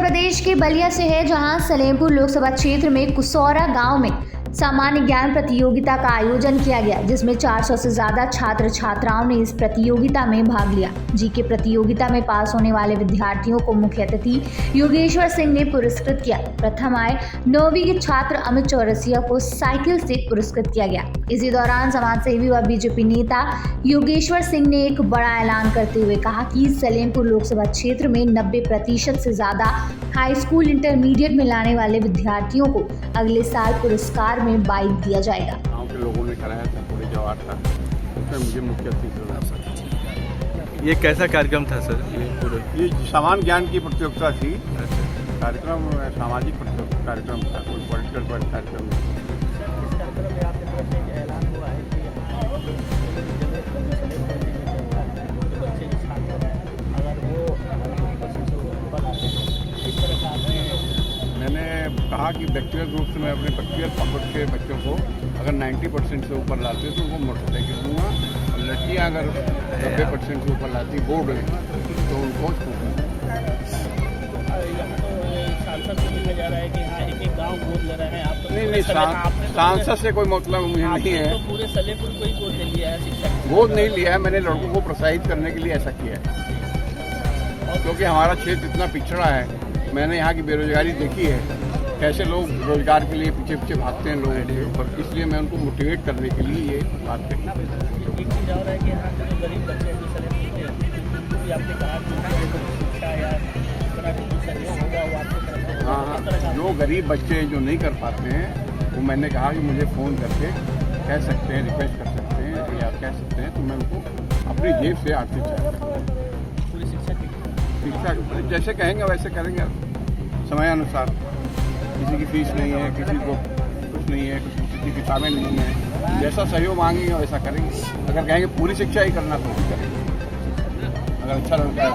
प्रदेश के बलिया से है, जहां सलेमपुर लोकसभा क्षेत्र में कुसौरा गांव में सामान्य ज्ञान प्रतियोगिता का आयोजन किया गया, जिसमें 400 से ज्यादा छात्र छात्राओं ने इस प्रतियोगिता में भाग लिया। जीके प्रतियोगिता में पास होने वाले विद्यार्थियों को मुख्य अतिथि योगेश्वर सिंह ने पुरस्कृत किया। प्रथम आए 9वीं के छात्र अमित चौरसिया को साइकिल से पुरस्कृत किया गया। इसी दौरान समाजसेवी व बीजेपी नेता योगेश्वर सिंह ने एक बड़ा ऐलान करते हुए कहा कि सलेमपुर लोकसभा क्षेत्र में 90% से ज्यादा हाई स्कूल इंटरमीडिएट में लाने वाले विद्यार्थियों को अगले साल पुरस्कार में बाइक दिया जाएगा। गाँव के लोगों ने कराया था, पूरे जवार था, उसमें मुझे मुख्य अतिथि बनाया। ये कैसा कार्यक्रम था सर? ये सामान्य ज्ञान की प्रतियोगिता थी। कार्यक्रम सामाजिक कार्यक्रम था, कोई पॉलिटिकल कार्यक्रम नहीं। मैंने कहा कि व्यक्तिगत रूप से मैं अपने व्यक्तिगत पकड़ के बच्चों को अगर 90% से ऊपर लाते तो उनको मोटरसाइकिल दूंगा, और लड़कियाँ अगर 90% से ऊपर लाती बोर्ड में तो उनको नहीं, सांसद से कोई मतलब मुझे नहीं है। तो पूरे सलेमपुर को ही गोद ले लिया है, शिक्षा गोद नहीं लिया है, मैंने लड़कों को प्रोत्साहित करने के लिए ऐसा किया है, क्योंकि हमारा क्षेत्र इतना पिछड़ा है। मैंने यहाँ की बेरोजगारी देखी है, कैसे लोग रोजगार के लिए पीछे पीछे भागते हैं लोगों के ऊपर, इसलिए मैं उनको मोटिवेट करने के लिए ये बात कही। एक चीज़ और है कि यहाँ के जो गरीब बच्चे हैं जो सलेमपुर के, आपने कहा कि शिक्षा या सहयोग होगा वो आपको तरफ से। हाँ, जो गरीब बच्चे जो नहीं कर पाते हैं वो मैंने कहा कि मुझे फ़ोन करके कह सकते हैं, रिक्वेस्ट कर सकते हैं या कह सकते हैं, तो मैं उनको अपनी जेब से आर्थिक सहायता पूरी शिक्षा जैसे कहेंगे वैसे करेंगे, समय अनुसार। किसी की फीस नहीं है, किसी को कुछ नहीं है, किसी की किताबें नहीं है, जैसा सहयोग मांगेंगे वैसा करेंगे। अगर कहेंगे पूरी शिक्षा ही करना तो भी करेंगे, अगर अच्छा लगता है।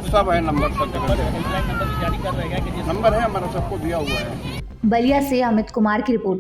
सब है नंबर, सब जगह नंबर जारी कर रहेगा कि नंबर है हमारा, सबको दिया हुआ है। बलिया से अमित कुमार की रिपोर्ट।